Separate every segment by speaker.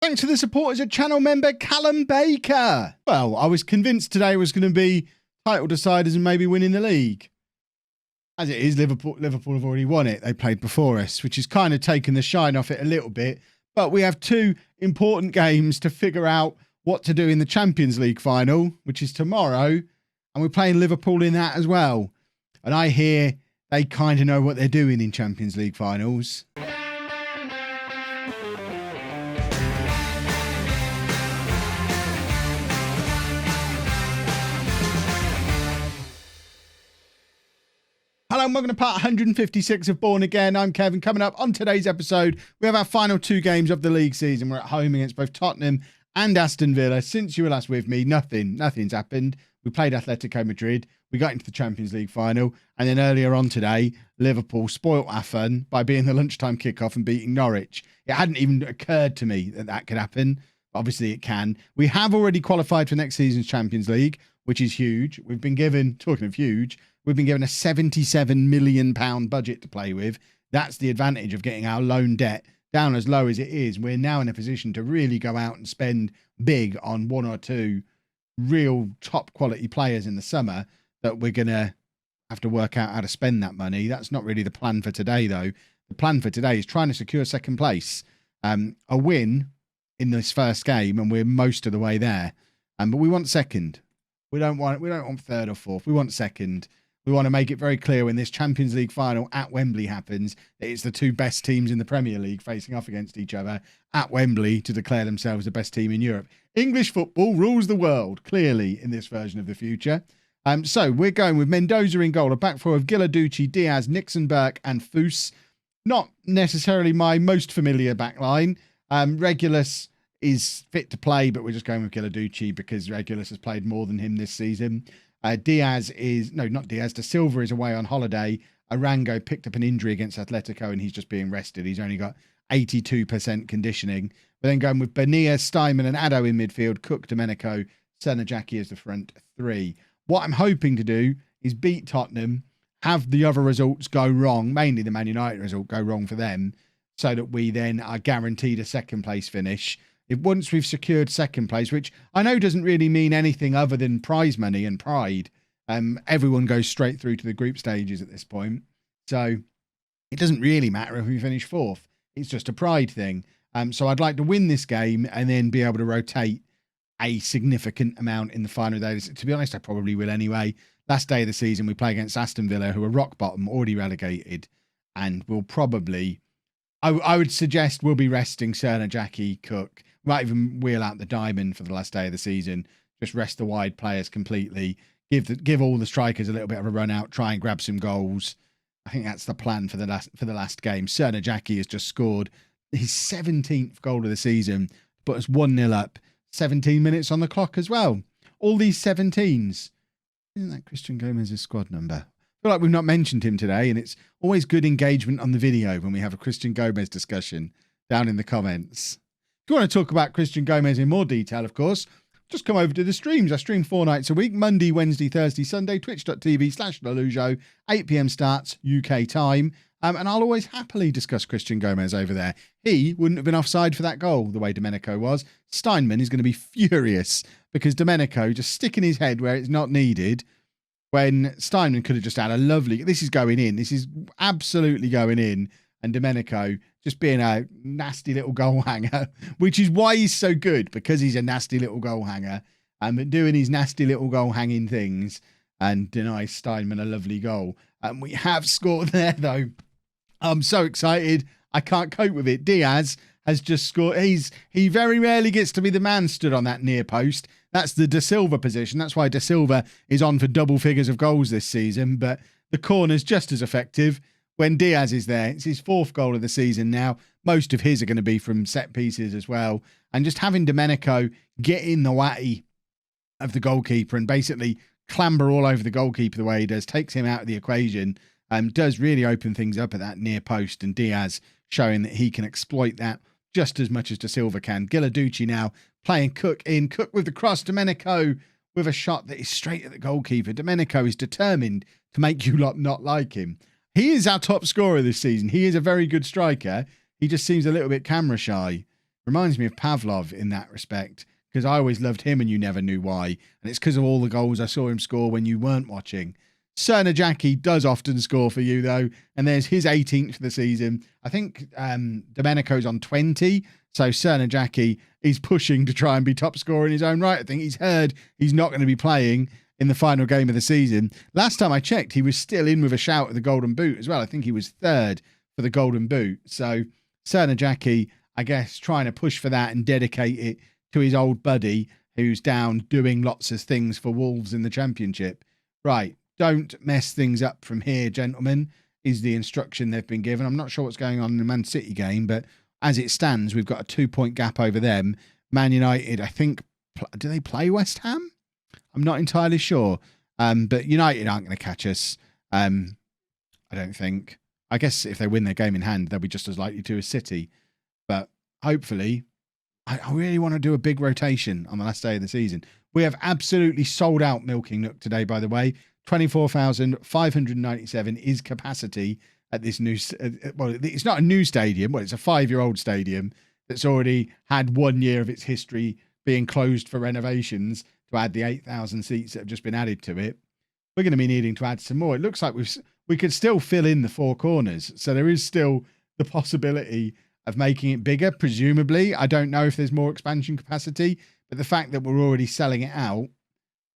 Speaker 1: Thanks to the supporters of channel member Callum Baker. Well, I was convinced today was going to be title deciders and maybe winning the league. As it is, Liverpool have already won it. They played before us, which has kind of taken the shine off it a little bit. But we have two important games to figure out what to do in the Champions League final, which is tomorrow. And we're playing Liverpool in that as well. And I hear they kind of know what they're doing in Champions League finals. Hello and welcome to part 156 of Bourne Again. I'm Kevin. Coming up on today's episode, we have our final two games of the league season. We're at home against both Tottenham and Aston Villa. Since you were last with me, nothing's happened. We played Atletico Madrid. We got into the Champions League final. And then earlier on today, Liverpool spoilt our fun by being the lunchtime kickoff and beating Norwich. It hadn't even occurred to me that that could happen. Obviously, it can. We have already qualified for next season's Champions League, which is huge. We've been given, talking of huge, we've been given a £77 million budget to play with. That's the advantage of getting our loan debt down as low as it is. We're now in a position to really go out and spend big on one or two real top quality players in the summer that we're going to have to work out how to spend that money. That's not really the plan for today, though. The plan for today is trying to secure second place, a win in this first game, and we're most of the way there. But we want second. We don't want third or fourth. We want second. We want to make it very clear when this Champions League final at Wembley happens that it's the two best teams in the Premier League facing off against each other at Wembley to declare themselves the best team in Europe. English football rules the world, clearly, in this version of the future. So we're going with Mendoza in goal, a back four of Guiladucci, Diaz, Nixon, Burke and Foose. Not necessarily my most familiar back line. Regulus is fit to play, but we're just going with Guiladucci because Regulus has played more than him this season. Da Silva is away on holiday. Arango picked up an injury against Atletico and he's just being rested. He's only got 82% conditioning. We're then going with Bonilla, Steinman and Addo in midfield. Cook, Domenico, Senajaki as the front three. What I'm hoping to do is beat Tottenham, have the other results go wrong, mainly the Man United result go wrong for them, so that we then are guaranteed a second place finish. Once we've secured second place, which I know doesn't really mean anything other than prize money and pride, everyone goes straight through to the group stages at this point. So it doesn't really matter if we finish fourth. It's just a pride thing. So I'd like to win this game and then be able to rotate a significant amount in the final day. To be honest, I probably will anyway. Last day of the season, we play against Aston Villa, who are rock bottom, already relegated, and we'll probably, I would suggest we'll be resting Cerner, Jackie, Cook. Might even wheel out the diamond for the last day of the season. Just rest the wide players completely. Give all the strikers a little bit of a run out. Try and grab some goals. I think that's the plan for the last game. Cerner Jackie has just scored his 17th goal of the season, put us 1-0 up. 17 minutes on the clock as well. All these 17s. Isn't that Christian Gomez's squad number? I feel like we've not mentioned him today, and it's always good engagement on the video when we have a Christian Gomez discussion down in the comments. If you want to talk about Christian Gomez in more detail, of course, just come over to the streams. I stream 4 nights a week, Monday, Wednesday, Thursday, Sunday, twitch.tv/LOLLUJO, 8 p.m. starts UK time. And I'll always happily discuss Christian Gomez over there. He wouldn't have been offside for that goal the way Domenico was. Steinman is going to be furious because Domenico just sticking his head where it's not needed when Steinman could have just had a lovely... This is going in. This is absolutely going in. And Domenico just being a nasty little goal hanger, which is why he's so good, because he's a nasty little goal hanger and doing his nasty little goal hanging things and denies Steinman a lovely goal. And we have scored there, though. I'm so excited. I can't cope with it. Diaz has just scored. He very rarely gets to be the man stood on that near post. That's the De Silva position. That's why De Silva is on for double figures of goals this season. But the corner's just as effective when Diaz is there. It's his 4th goal of the season now. Most of his are going to be from set pieces as well. And just having Domenico get in the way of the goalkeeper and basically clamber all over the goalkeeper the way he does, takes him out of the equation. Does really open things up at that near post, and Diaz showing that he can exploit that just as much as De Silva can. Guiladucci now playing Cook in. Cook with the cross. Domenico with a shot that is straight at the goalkeeper. Domenico is determined to make you lot not like him. He is our top scorer this season. He is a very good striker. He just seems a little bit camera shy. Reminds me of Pavlov in that respect, because I always loved him and you never knew why. And it's because of all the goals I saw him score when you weren't watching. Cerner Jackie does often score for you, though. And there's his 18th for the season. I think Domenico's on 20. So Cerner Jackie is pushing to try and be top scorer in his own right. I think he's heard he's not going to be playing in the final game of the season. Last time I checked, he was still in with a shout at the Golden Boot as well. I think he was third for the Golden Boot. So Cerner Jackie, I guess, trying to push for that and dedicate it to his old buddy who's down doing lots of things for Wolves in the Championship. Right, don't mess things up from here, gentlemen, is the instruction they've been given. I'm not sure what's going on in the Man City game, but as it stands, we've got a 2-point gap over them. Man United, I think, do they play West Ham? I'm not entirely sure. But United aren't going to catch us, I don't think. I guess if they win their game in hand, they'll be just as likely to as City. But hopefully, I really want to do a big rotation on the last day of the season. We have absolutely sold out Milking Nook today, by the way. 24,597 is capacity at this new... well, it's not a new stadium. Well, it's a 5-year-old stadium that's already had 1 year of its history being closed for renovations to add the 8,000 seats that have just been added to it. We're going to be needing to add some more. It looks like we could still fill in the 4 corners. So there is still the possibility of making it bigger, presumably. I don't know if there's more expansion capacity, but the fact that we're already selling it out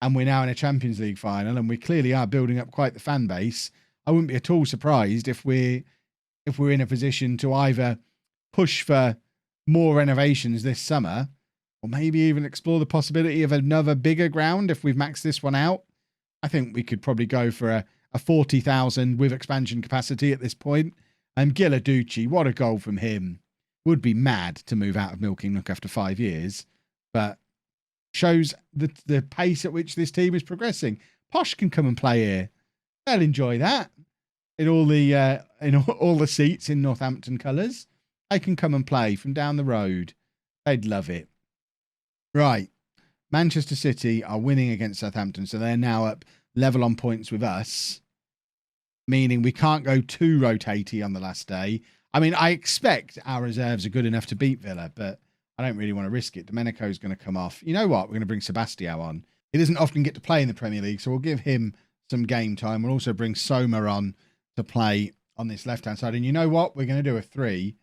Speaker 1: and we're now in a Champions League final and we clearly are building up quite the fan base, I wouldn't be at all surprised if we're in a position to either push for more renovations this summer or maybe even explore the possibility of another bigger ground if we've maxed this one out. I think we could probably go for a 40,000 with expansion capacity at this point. And Giladucci, what a goal from him. Would be mad to move out of Milking Nook after 5 years, but shows the pace at which this team is progressing. Posh can come and play here. They'll enjoy that. In all the seats in Northampton colours. They can come and play from down the road. They'd love it. Right. Manchester City are winning against Southampton, so they're now up level on points with us, meaning we can't go too rotatey on the last day. I mean, I expect our reserves are good enough to beat Villa, but I don't really want to risk it. Domenico's going to come off. You know what? We're going to bring Sebastião on. He doesn't often get to play in the Premier League, so we'll give him some game time. We'll also bring Soma on to play on this left-hand side. And you know what? We're going to do a 3,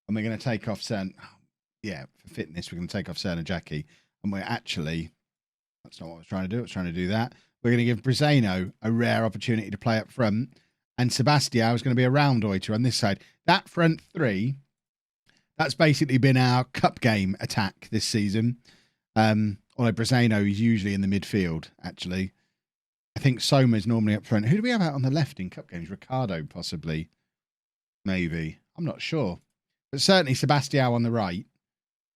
Speaker 1: and we're going to take off Cerner. Yeah, for fitness, we're going to take off Cerner Jackie. And we're actually... That's not what I was trying to do. I was trying to do that. We're going to give Briseno a rare opportunity to play up front. And Sebastião is going to be a round oiter on this side. That front 3, that's basically been our cup game attack this season. Although Briseno is usually in the midfield, actually. I think Soma's normally up front. Who do we have out on the left in cup games? Ricardo, possibly. Maybe. I'm not sure. But certainly Sebastião on the right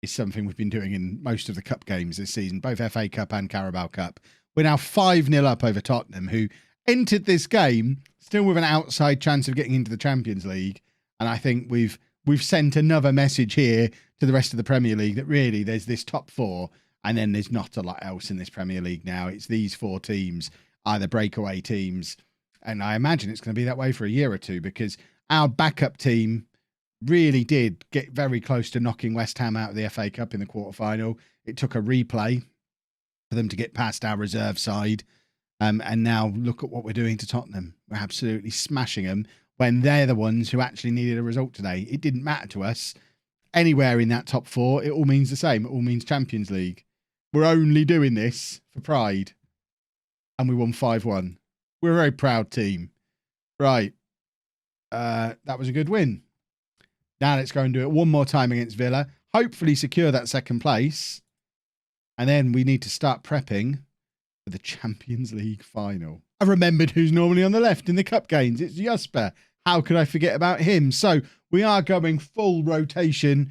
Speaker 1: is something we've been doing in most of the cup games this season, both FA Cup and Carabao Cup. We're now 5-0 up over Tottenham, who entered this game still with an outside chance of getting into the Champions League. And I think we've sent another message here to the rest of the Premier League that really there's this top 4 and then there's not a lot else in this Premier League now. It's these 4 teams, either breakaway teams. And I imagine it's going to be that way for a year or two because our backup team really did get very close to knocking West Ham out of the FA Cup in the quarterfinal. It took a replay for them to get past our reserve side. And now look at what we're doing to Tottenham. We're absolutely smashing them when they're the ones who actually needed a result today. It didn't matter to us. Anywhere in that top 4, it all means the same. It all means Champions League. We're only doing this for pride. And we won 5-1. We're a very proud team. Right. That was a good win. Now let's go and do it one more time against Villa. Hopefully secure that second place. And then we need to start prepping for the Champions League final. I've remembered who's normally on the left in the cup games. It's Jasper. How could I forget about him? So we are going full rotation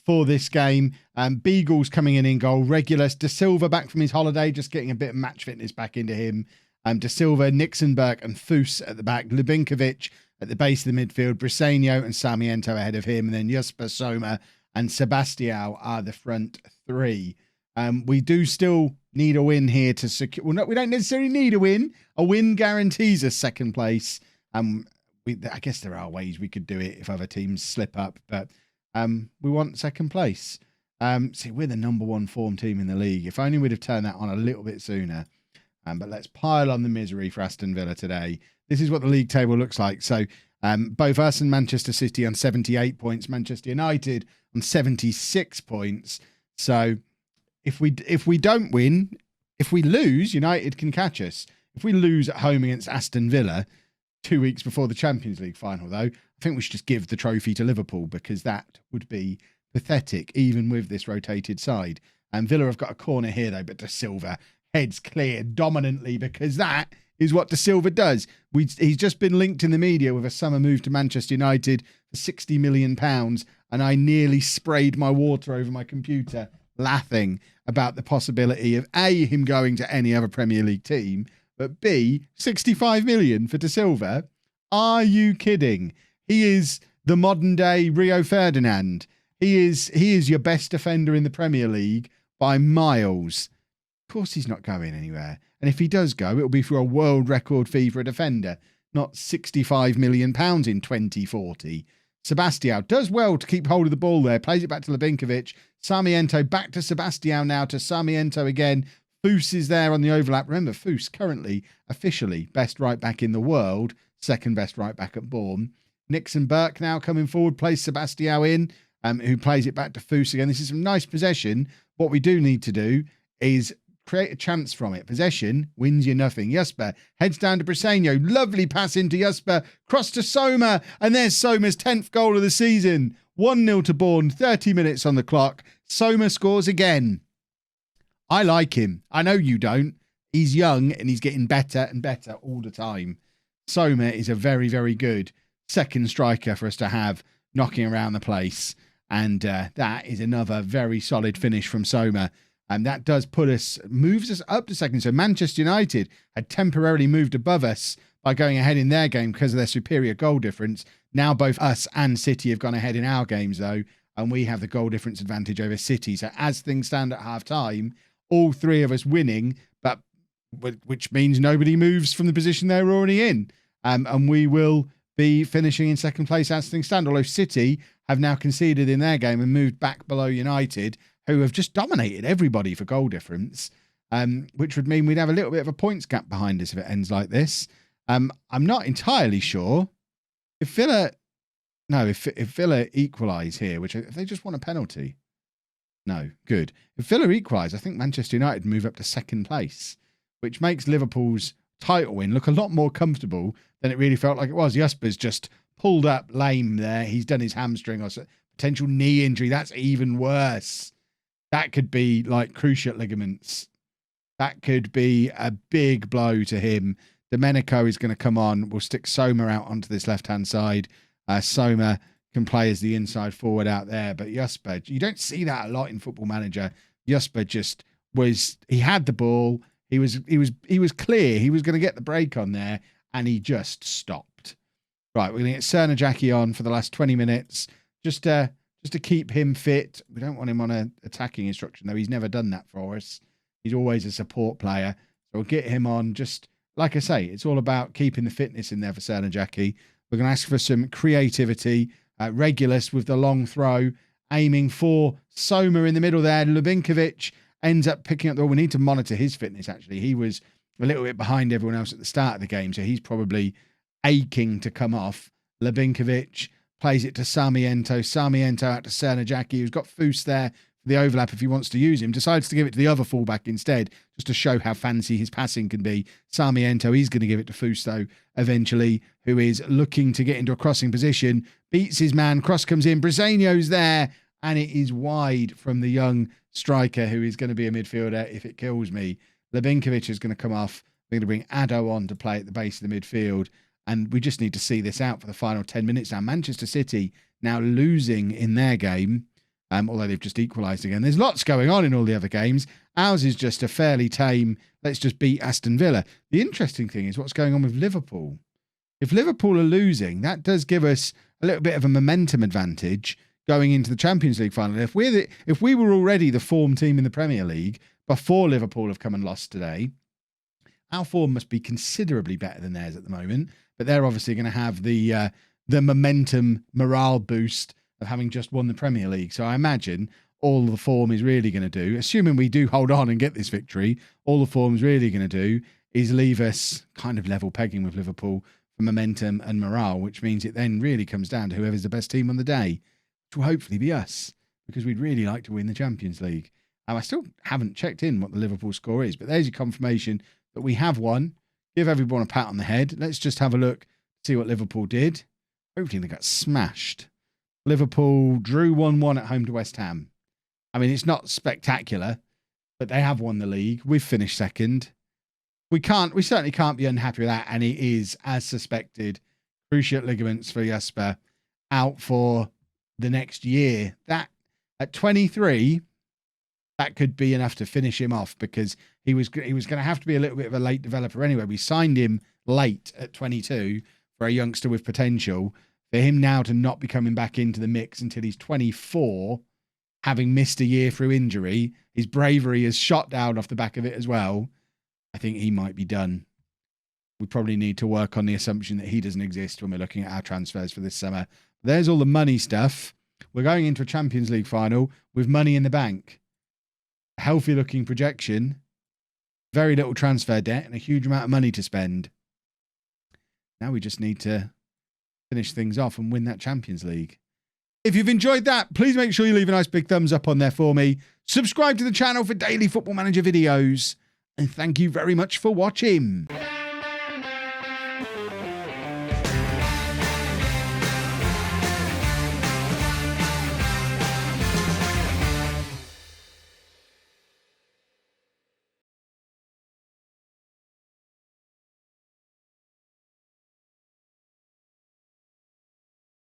Speaker 1: for this game. Beagle's coming in goal. Regulus. De Silva back from his holiday, just getting a bit of match fitness back into him. De Silva, Nixon, Burke and Foose at the back. Lubinkovic at the base of the midfield. Briseno and Sarmiento ahead of him. And then Jasper, Soma and Sebastião are the front 3. We do still need a win here to secure... Well, no, we don't necessarily need a win. A win guarantees us second place. I guess there are ways we could do it if other teams slip up, but We want second place. See, we're the number one form team in the league. If only we'd have turned that on a little bit sooner. But let's pile on the misery for Aston Villa today. This is what the league table looks like. So both us and Manchester City on 78 points, Manchester United on 76 points. So if we don't win, if we lose, United can catch us. If we lose at home against Aston Villa 2 weeks before the Champions League final, though, I think we should just give the trophy to Liverpool, because that would be pathetic, even with this rotated side. And Villa have got a corner here, though, but De Silva heads clear dominantly, because that is what De Silva does. He's just been linked in the media with a summer move to Manchester United for £60 million, and I nearly sprayed my water over my computer laughing about the possibility of A, him going to any other Premier League team, but B, 65 million for De Silva. Are you kidding? He is the modern day Rio Ferdinand. He is your best defender in the Premier League by miles. Of course he's not going anywhere. And if he does go, it'll be for a world record fee for a defender, not £65 million in 2040. Sebastião does well to keep hold of the ball there, plays it back to Lubinkovic. Sarmiento back to Sebastião now, to Sarmiento again. Foose is there on the overlap. Remember, Foose currently, officially, best right back in the world, second best right back at Bourne. Nixon Burke now coming forward, plays Sebastião in, who plays it back to Foose again. This is some nice possession. What we do need to do is create a chance from it. Possession wins you nothing. Jasper heads down to Briseño. Lovely pass into Jasper. Cross to Soma. And there's Soma's 10th goal of the season. 1-0 to Bourne. 30 minutes on the clock. Soma scores again. I like him. I know you don't. He's young and he's getting better and better all the time. Soma is a very, very good second striker for us to have knocking around the place. And that is another very solid finish from Soma. And that does moves us up to second. So Manchester United had temporarily moved above us by going ahead in their game because of their superior goal difference. Now both us and City have gone ahead in our games, though, and we have the goal difference advantage over City. So as things stand at half-time, all three of us winning, but which means nobody moves from the position they're already in. And we will be finishing in second place as things stand, although City have now conceded in their game and moved back below United, who have just dominated everybody for goal difference, which would mean we'd have a little bit of a points gap behind us if it ends like this. I'm not entirely sure if Villa equalise here, if they just want a penalty. No, good. If Villa equalise, I think Manchester United move up to second place, which makes Liverpool's title win look a lot more comfortable than it really felt like it was. Jasper's just pulled up lame there. He's done his hamstring or potential knee injury. That's even worse. That could be like cruciate ligaments. That could be a big blow to him. Domenico is going to come on. We'll stick Soma out onto this left-hand side. Soma can play as the inside forward out there. But Jasper, you don't see that a lot in Football Manager. Jasper just he had the ball. He was clear. He was going to get the break on there, and he just stopped. Right, we're going to get Cernajacki on for the last 20 minutes. Just to keep him fit. We don't want him on an attacking instruction, though. He's never done that for us. He's always a support player. So we'll get him on. Just like I say, it's all about keeping the fitness in there for Cernajacki. We're going to ask for some creativity. Regulus with the long throw, aiming for Soma in the middle there. Lubinkovic ends up picking up the ball. We need to monitor his fitness, actually. He was a little bit behind everyone else at the start of the game, so he's probably aching to come off. Lubinkovic plays it to Sarmiento. Sarmiento out to Cernajacki, who's got Foose there for the overlap if he wants to use him. Decides to give it to the other fullback instead, just to show how fancy his passing can be. Sarmiento, he's going to give it to Foose, though, eventually, who is looking to get into a crossing position. Beats his man. Cross comes in. Briseño's there, and it is wide from the young striker, who is going to be a midfielder if it kills me. Lubinkovic is going to come off. We're going to bring Addo on to play at the base of the midfield. And we just need to see this out for the final 10 minutes now. Manchester City now losing in their game, although they've just equalised again. There's lots going on in all the other games. Ours is just a fairly tame, let's just beat Aston Villa. The interesting thing is what's going on with Liverpool. If Liverpool are losing, that does give us a little bit of a momentum advantage going into the Champions League final. If we were already the form team in the Premier League before Liverpool have come and lost today, our form must be considerably better than theirs at the moment. But they're obviously going to have the momentum morale boost of having just won the Premier League. So I imagine all the form is really going to do, assuming we do hold on and get this victory, all the form's really going to do is leave us kind of level pegging with Liverpool for momentum and morale, which means it then really comes down to whoever's the best team on the day, which will hopefully be us, because we'd really like to win the Champions League. I still haven't checked in what the Liverpool score is, but there's your confirmation that we have won. Give everyone a pat on the head. Let's just have a look, see what Liverpool did. Hopefully they got smashed. Liverpool drew 1-1 at home to West Ham. I mean, it's not spectacular, but they have won the league. We've finished second. We certainly can't be unhappy with that, and it is, as suspected, cruciate ligaments for Jasper, out for the next year. That, at 23, that could be enough to finish him off, because he was going to have to be a little bit of a late developer anyway. We signed him late at 22 for a youngster with potential. For him now to not be coming back into the mix until he's 24, having missed a year through injury, his bravery has shot down off the back of it as well. I think he might be done. We probably need to work on the assumption that he doesn't exist when we're looking at our transfers for this summer. There's all the money stuff. We're going into a Champions League final with money in the bank. A healthy looking projection, very little transfer debt, and a huge amount of money to spend. Now we just need to finish things off and win that Champions League. If you've enjoyed that, please make sure you leave a nice big thumbs up on there for me. Subscribe to the channel for daily Football Manager videos. And thank you very much for watching.